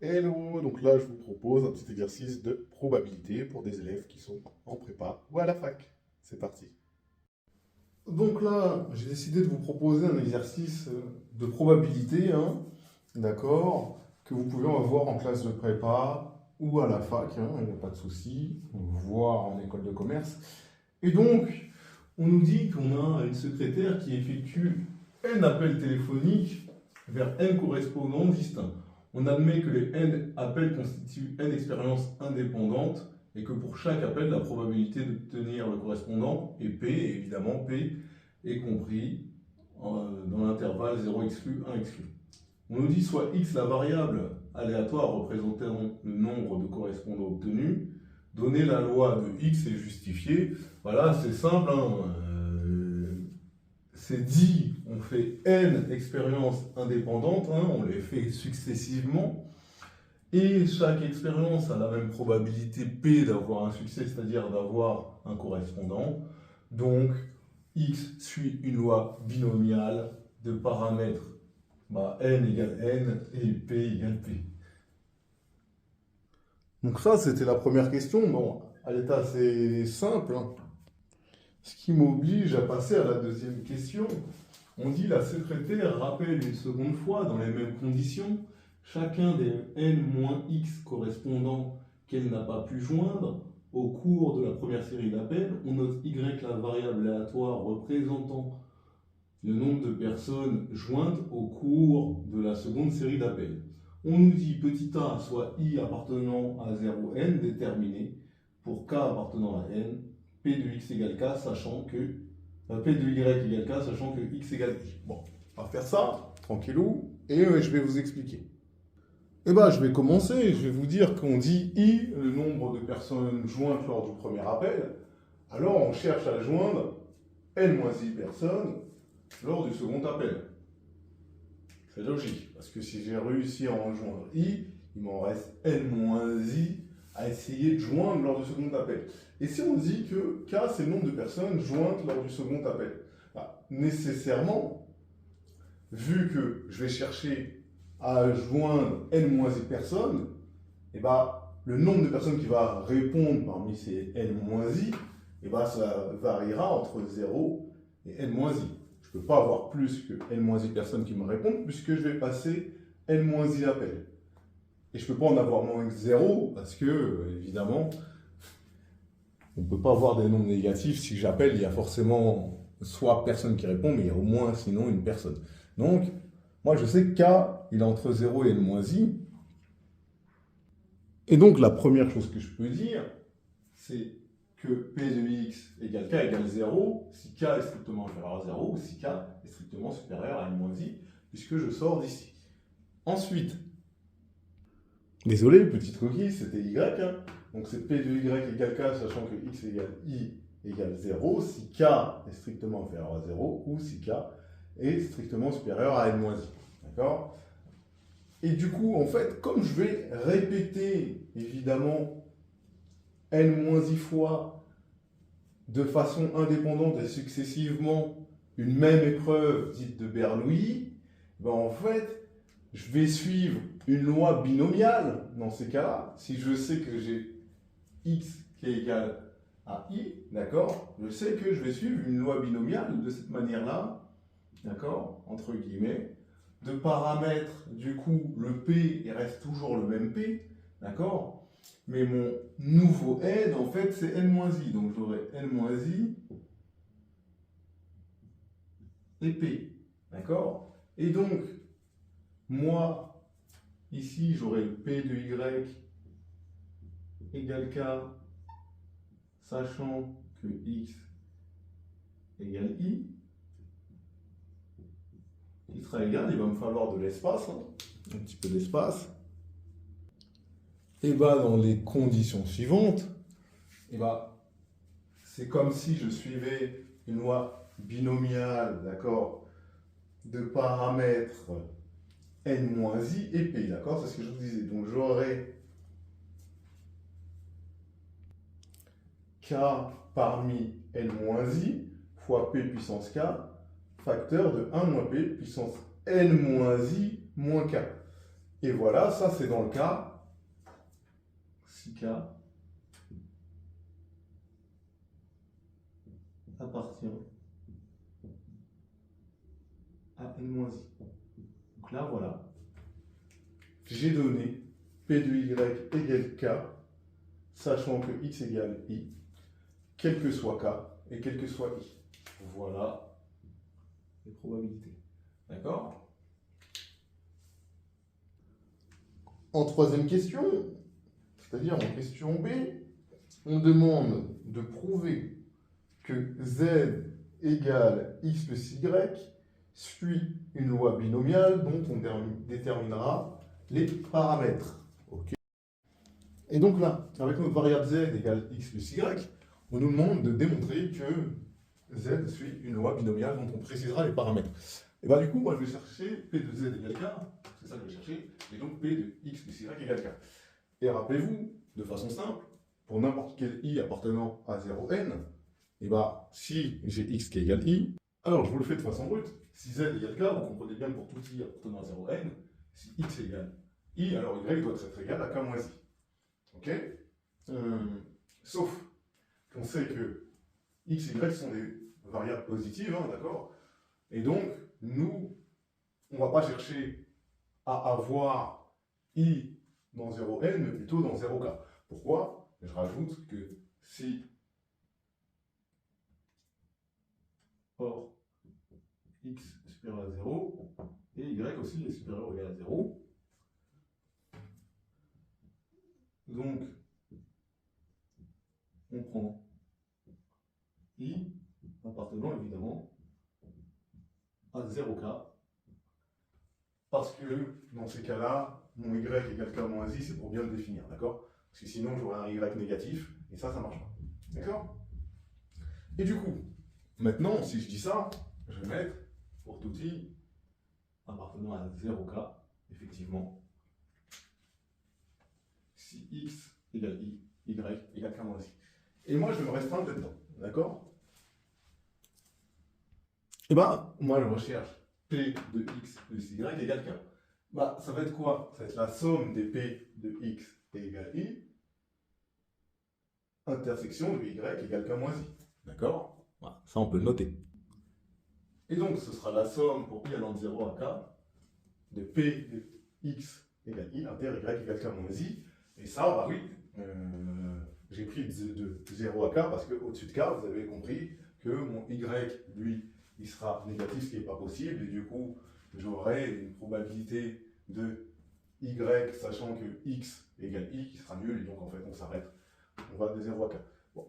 Hello, donc là je vous propose un petit exercice de probabilité pour des élèves qui sont en prépa ou à la fac. C'est parti. Donc là, j'ai décidé de vous proposer un exercice de probabilité, hein, d'accord, que vous pouvez avoir en classe de prépa ou à la fac, hein, il n'y a pas de souci, voire en école de commerce. Et donc, on nous dit qu'on a une secrétaire qui effectue n appels téléphoniques vers n correspondants distincts. On admet que les n appels constituent n expériences indépendantes et que pour chaque appel, la probabilité d'obtenir le correspondant est P, et évidemment P est compris dans l'intervalle 0 exclu, 1 exclu. On nous dit soit x la variable aléatoire représentant le nombre de correspondants obtenus, donner la loi de x et justifier. Voilà, c'est simple, hein. C'est dit, on fait n expériences indépendantes, hein, on les fait successivement, et chaque expérience a la même probabilité P d'avoir un succès, c'est-à-dire d'avoir un correspondant. Donc, x suit une loi binomiale de paramètres n égale n et p égale p. Donc ça, c'était la première question. Bon, elle est assez simple, hein. Ce qui m'oblige à passer à la deuxième question. On dit la secrétaire rappelle une seconde fois, dans les mêmes conditions, chacun des n-x correspondants qu'elle n'a pas pu joindre au cours de la première série d'appels. On note y la variable aléatoire représentant le nombre de personnes jointes au cours de la seconde série d'appels. On nous dit petit a soit i appartenant à 0n déterminé pour k appartenant à n, p de x égale k, sachant que p de y égale k, sachant que x égale i. Bon, on va faire ça, tranquillou, et je vais vous expliquer. Eh bien, je vais commencer, je vais vous dire qu'on dit i, le nombre de personnes jointes lors du premier appel, alors on cherche à joindre n-i personnes lors du second appel. C'est logique, parce que si j'ai réussi à en joindre i, il m'en reste n-i à essayer de joindre lors du second appel. Et si on dit que k, c'est le nombre de personnes jointes lors du second appel, nécessairement, vu que je vais chercher à joindre n-i personnes, le nombre de personnes qui va répondre parmi ces n-i, ça variera entre 0 et n-i. Je ne peux pas avoir plus que n-i personnes qui me répondent, puisque je vais passer n-i appels. Et je ne peux pas en avoir moins que 0, parce que, évidemment, on ne peut pas avoir des nombres négatifs. Si j'appelle, il y a forcément soit personne qui répond, mais il y a au moins sinon une personne. Donc, moi je sais que k, il est entre 0 et n-i. Et donc, la première chose que je peux dire, c'est que p de x égale k égale 0 si k est strictement inférieur à 0 ou si k est strictement supérieur à n-i, puisque je sors d'ici. Ensuite, désolé, petite coquille, c'était y, hein. Donc c'est p de y égale k, sachant que x égale i égale 0 si k est strictement inférieur à 0 ou si k est strictement supérieur à n-i. D'accord? Et du coup, en fait, comme je vais répéter, évidemment, n-i fois de façon indépendante et successivement une même épreuve dite de Bernoulli, en fait, je vais suivre une loi binomiale dans ces cas-là. Si je sais que j'ai x qui est égal à i, d'accord, je sais que je vais suivre une loi binomiale de cette manière-là, d'accord, entre guillemets, de paramètres, du coup, le p, il reste toujours le même p, d'accord, mais mon nouveau n, en fait, c'est n-i, donc j'aurai n-i et p, d'accord. Et donc, moi, ici, j'aurai p de y égale k, sachant que x égale i, qui sera égal, il va me falloir de l'espace, hein, un petit peu d'espace. Et dans les conditions suivantes, c'est comme si je suivais une loi binomiale, d'accord, de paramètres n-i et p, d'accord, c'est ce que je vous disais. Donc j'aurai k parmi n-i fois p puissance k, facteur de 1 moins p puissance n-i moins k. Et voilà, ça c'est dans le cas si K appartient à n-i. Donc là, voilà, j'ai donné P de Y égale K, sachant que X égale I, quel que soit K et quel que soit I. Voilà les probabilités. D'accord? En troisième question, c'est-à-dire en question B, on demande de prouver que Z égale X plus Y suit une loi binomiale dont on déterminera les paramètres. Okay. Et donc là, avec notre variable Z égale X plus Y, on nous demande de démontrer que Z suit une loi binomiale dont on précisera les paramètres. Et bien du coup, moi je vais chercher P de Z égale K, c'est ça que je vais chercher, et donc P de X plus Y égale K. Et rappelez-vous, de façon simple, pour n'importe quel I appartenant à 0n, et bien si j'ai X qui égale I, alors je vous le fais de façon brute, si Z égale K, vous comprenez bien que pour tout I appartenant à 0n, si X égale I, alors Y doit être égal à K moins I. Ok? Sauf qu'on sait que X et Y sont des variables positives, hein, d'accord? Et donc, nous, on ne va pas chercher à avoir I dans 0n, mais plutôt dans 0k. Pourquoi? Je rajoute que si or x est supérieur à 0, et y aussi est supérieur ou égal à 0, donc on prend I appartenant évidemment à 0k, parce que dans ces cas-là, mon y égale k moins i, c'est pour bien le définir, d'accord? Parce que sinon j'aurais un y négatif, et ça marche pas. D'accord? Et du coup, maintenant, si je dis ça, je vais mettre pour tout i appartenant à 0k, effectivement, si x égale i, y égale k moins i. Et moi, je vais me restreindre là-dedans, d'accord? Et ben, moi, je recherche P de x plus y égale k. Bah, ça va être quoi? Ça va être la somme des P de x égale i, intersection de y égale k moins i. D'accord? Voilà, ça, on peut le noter. Et donc, ce sera la somme pour i allant de 0 à k de P de x égale i inter y égale k moins i. Et ça, bah oui, j'ai pris de 0 à k parce qu'au-dessus de k, vous avez compris que mon y, lui, il sera négatif, ce qui n'est pas possible. Et du coup, j'aurai une probabilité de y, sachant que x égale i, qui sera nul. Et donc, en fait, on s'arrête. On va de 0 à k. Bon,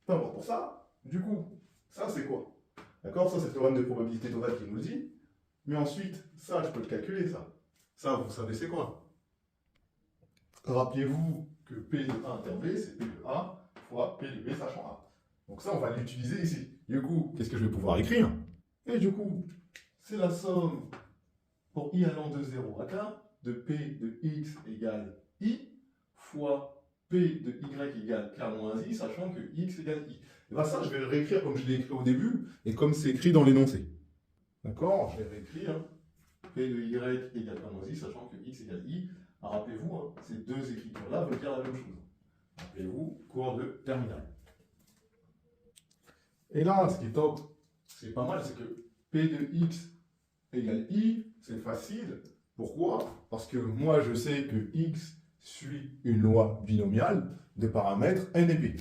peu importe pour ça. Du coup, ça, c'est quoi? D'accord? Ça, c'est le théorème de probabilité totale qui nous le dit. Mais ensuite, ça, je peux le calculer, ça. Ça, vous savez, c'est quoi? Rappelez-vous que P de A inter B, c'est P de A fois P de B sachant A. Donc ça, on va l'utiliser ici. Du coup, qu'est-ce que je vais pouvoir écrire? Et du coup, c'est la somme pour I allant de 0 à K de P de X égale I fois P de Y égale K moins I, sachant que X égale I. Et bien ça, je vais le réécrire comme je l'ai écrit au début et comme c'est écrit dans l'énoncé. D'accord? Je vais réécrire P de Y égale K moins I, sachant que X égale I. Rappelez-vous, hein, ces deux écritures-là veulent dire la même chose. Rappelez-vous, cours de terminale. Et là, ce qui est top, c'est pas mal, c'est que P de X égale I, c'est facile. Pourquoi? Parce que moi, je sais que X suit une loi binomiale de paramètres n et p.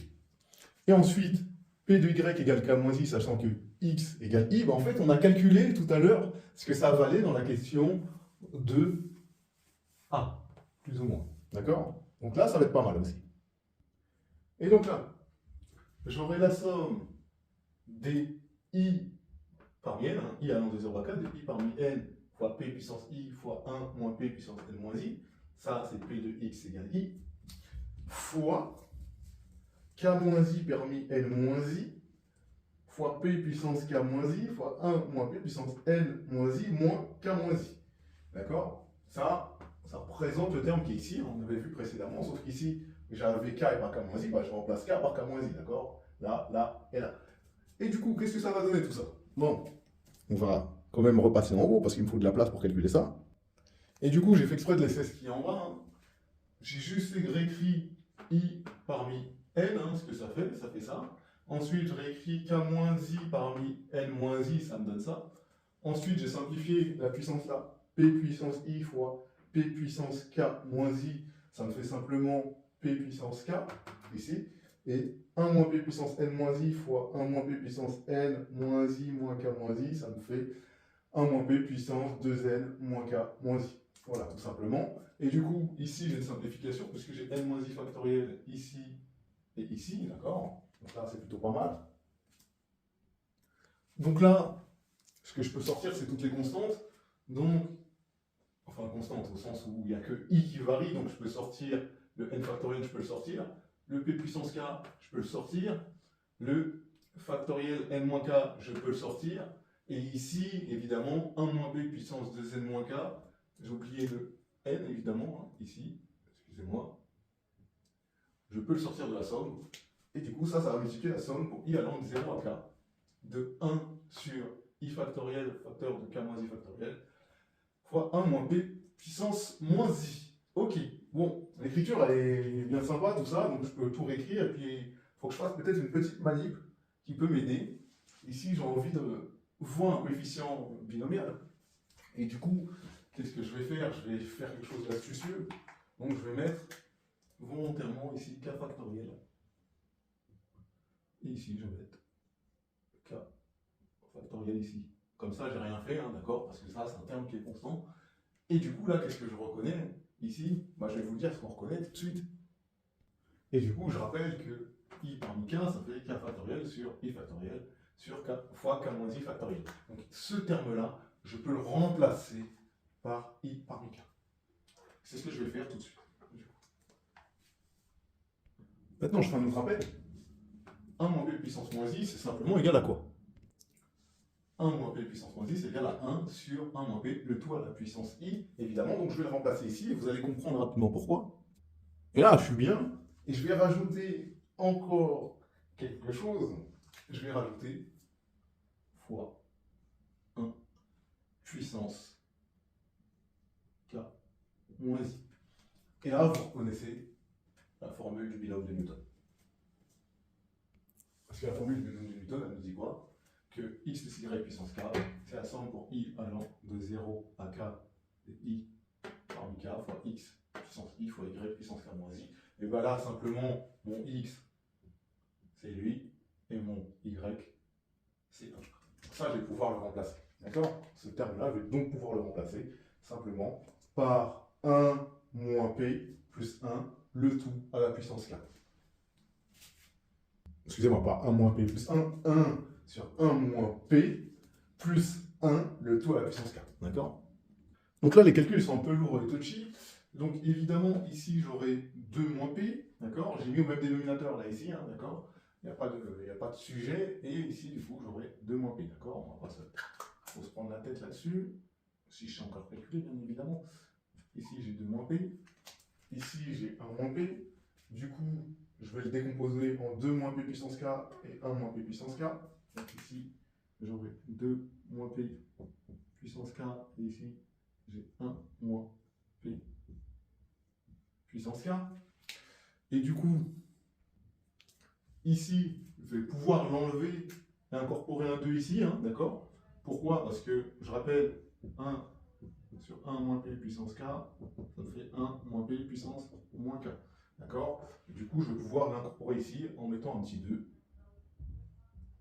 Et ensuite, P de Y égale K moins I, sachant que X égale I, ben en fait, on a calculé tout à l'heure ce que ça valait dans la question de A. Plus ou moins. D'accord? Donc là, ça va être pas mal aussi. Et donc là, j'aurai la somme des i parmi n, hein, i allant de 0 à 4, de i parmi n fois p puissance i fois 1 moins p puissance n moins i, ça c'est p de x égale i, fois k moins i parmi n moins i, fois p puissance k moins i, fois 1 moins p puissance n moins i, moins k moins i. D'accord? Ça représente le terme qui est ici, on avait vu précédemment, sauf qu'ici, j'avais k et pas k moins i, bah, je remplace k par k moins i, d'accord? Là, là et là. Et du coup, qu'est-ce que ça va donner tout ça? Bon, on va quand même repasser en haut, parce qu'il me faut de la place pour calculer ça. Et du coup, j'ai fait exprès de laisser ce qui est en bas, hein. J'ai juste réécrit i parmi n, hein, ce que ça fait ça. Ensuite, je réécris k moins i parmi n moins i, ça me donne ça. Ensuite, j'ai simplifié la puissance là, p puissance i fois p puissance k moins i, ça me fait simplement p puissance k, ici. Et 1 moins p puissance n moins i fois 1 moins p puissance n moins i moins k moins i, ça me fait 1 moins p puissance 2n moins k moins i. Voilà, tout simplement. Et du coup, ici, j'ai une simplification, puisque j'ai n moins i factoriel ici et ici, d'accord? Donc là, c'est plutôt pas mal. Donc là, ce que je peux sortir, c'est toutes les constantes. Donc, enfin, constantes au sens où il n'y a que i qui varie, donc je peux sortir le n factoriel, je peux le sortir. Le p puissance k, je peux le sortir. Le factoriel n moins k, je peux le sortir. Et ici, évidemment, 1 moins p puissance 2n moins k, j'ai oublié le n, évidemment, hein, ici, excusez-moi. Je peux le sortir de la somme. Et du coup, ça va multiplier la somme pour i allant de 0 à k, de 1 sur i factoriel, facteur de k moins i factoriel, fois 1 moins p puissance moins i. Ok, bon, l'écriture elle est bien sympa, tout ça, donc je peux tout réécrire, et puis il faut que je fasse peut-être une petite manip qui peut m'aider. Ici, j'ai envie de voir un coefficient binomial. Et du coup, qu'est-ce que je vais faire? Je vais faire quelque chose d'astucieux. Donc je vais mettre volontairement ici k factoriel. Et ici, je vais mettre k factoriel ici. Comme ça, j'ai rien fait, hein, d'accord? Parce que ça, c'est un terme qui est constant. Et du coup, là, qu'est-ce que je reconnais ici? Bah, je vais vous dire ce qu'on reconnaît tout de suite. Et du coup, je rappelle que i parmi k, ça fait k factoriel sur i factoriel sur k fois k moins i factoriel. Donc, ce terme-là, je peux le remplacer par i parmi k. C'est ce que je vais faire tout de suite. Maintenant, je fais un autre rappel. 1 moins p puissance moins i, c'est simplement égal à quoi? 1 moins p puissance moins i, c'est égal à 1 sur 1 moins p, le tout à la puissance i, évidemment. Donc, je vais le remplacer ici, et vous allez comprendre rapidement pourquoi. Et là, je suis bien, et je vais rajouter encore quelque chose. Je vais rajouter fois 1 puissance k moins i. Et là, vous reconnaissez la formule du binôme de Newton. Parce que la formule du binôme de Newton, elle nous dit quoi? Que x plus y puissance k, c'est la somme pour i allant de 0 à k de i parmi k fois x puissance i fois y puissance k moins i. Et bien là, simplement, mon x, c'est lui, et mon y, c'est 1. Ça, je vais pouvoir le remplacer. D'accord? Ce terme-là, je vais donc pouvoir le remplacer simplement par 1 moins p plus 1, le tout à la puissance k. Excusez-moi, pas 1 moins p plus 1, 1 sur 1 moins p plus 1, le tout à la puissance k. D'accord? Donc là, les calculs sont un peu lourds et touchy. Donc évidemment, ici, j'aurai 2 moins p. D'accord? J'ai mis au même dénominateur là, ici. Hein, d'accord? Il n'y a pas de sujet. Et ici, du coup, j'aurai 2 moins p. D'accord? On va pas faut se prendre la tête là-dessus. Si je sais encore calculer, bien évidemment. Ici, j'ai 2 moins p. Ici, j'ai 1 moins p. Du coup, je vais le décomposer en 2 moins p puissance k et 1 moins p puissance k. Donc ici, j'aurai 2 moins p puissance k. Et ici, j'ai 1 moins p puissance k. Et du coup, ici, je vais pouvoir l'enlever et incorporer un 2 ici, hein, d'accord? Pourquoi? Parce que, je rappelle, 1 sur 1 moins p puissance k, ça me fait 1 moins p puissance moins k. D'accord? Du coup, je vais pouvoir l'incorporer ici en mettant un petit 2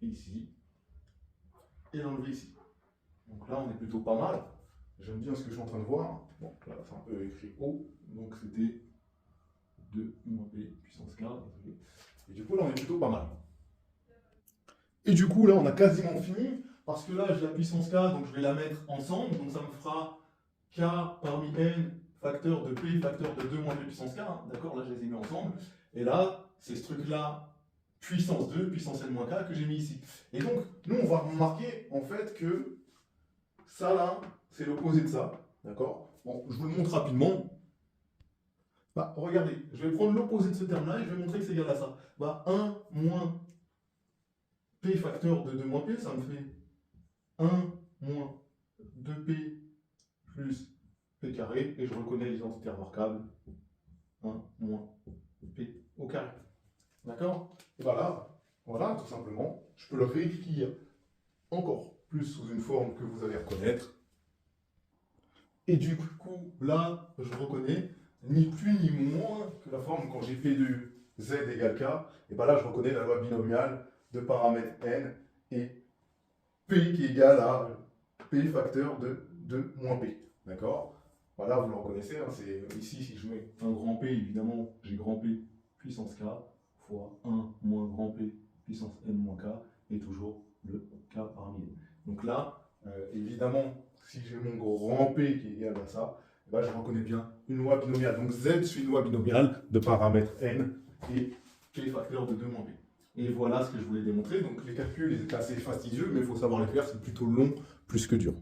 ici et l'enlever ici. Donc là, on est plutôt pas mal. J'aime bien ce que je suis en train de voir. Bon, là, c'est un peu écrit haut, donc c'était 2 moins p puissance k. Et du coup, là, on est plutôt pas mal. Et du coup, là, on a quasiment fini, parce que là, j'ai la puissance k, donc je vais la mettre ensemble, donc ça me fera k parmi n, facteur de p, facteur de 2 moins p puissance k, hein, d'accord? Là, je les ai mis ensemble. Et là, c'est ce truc-là, puissance 2, puissance n moins k, que j'ai mis ici. Et donc, nous, on va remarquer, en fait, que ça, là, c'est l'opposé de ça, d'accord? Bon, je vous le montre rapidement. Bah, regardez, je vais prendre l'opposé de ce terme-là et je vais montrer que c'est égal à ça. Bah, 1 moins p facteur de 2 moins p, ça me fait 1 moins 2p plus P carré, et je reconnais l'identité remarquable, 1 moins P au carré. D'accord? Et voilà, tout simplement, je peux le réécrire encore plus sous une forme que vous allez reconnaître. Et du coup, là, je reconnais ni plus ni moins que la forme quand j'ai P de Z égale K. Et bien là, je reconnais la loi binomiale de paramètre n et P qui est égal à P facteur de 2 moins P. D'accord? Voilà, vous le reconnaissez. Hein, ici, si je mets un grand P, évidemment, j'ai grand P puissance K fois 1 moins grand P puissance n moins K et toujours le K parmi n. Donc là, évidemment, si j'ai mon grand P qui est égal à ça, là, je reconnais bien une loi binomiale. Donc Z suit une loi binomiale de paramètre n et P facteur de 2 moins P. Et voilà ce que je voulais démontrer. Donc les calculs étaient assez fastidieux, mais il faut savoir les faire, c'est plutôt long plus que dur.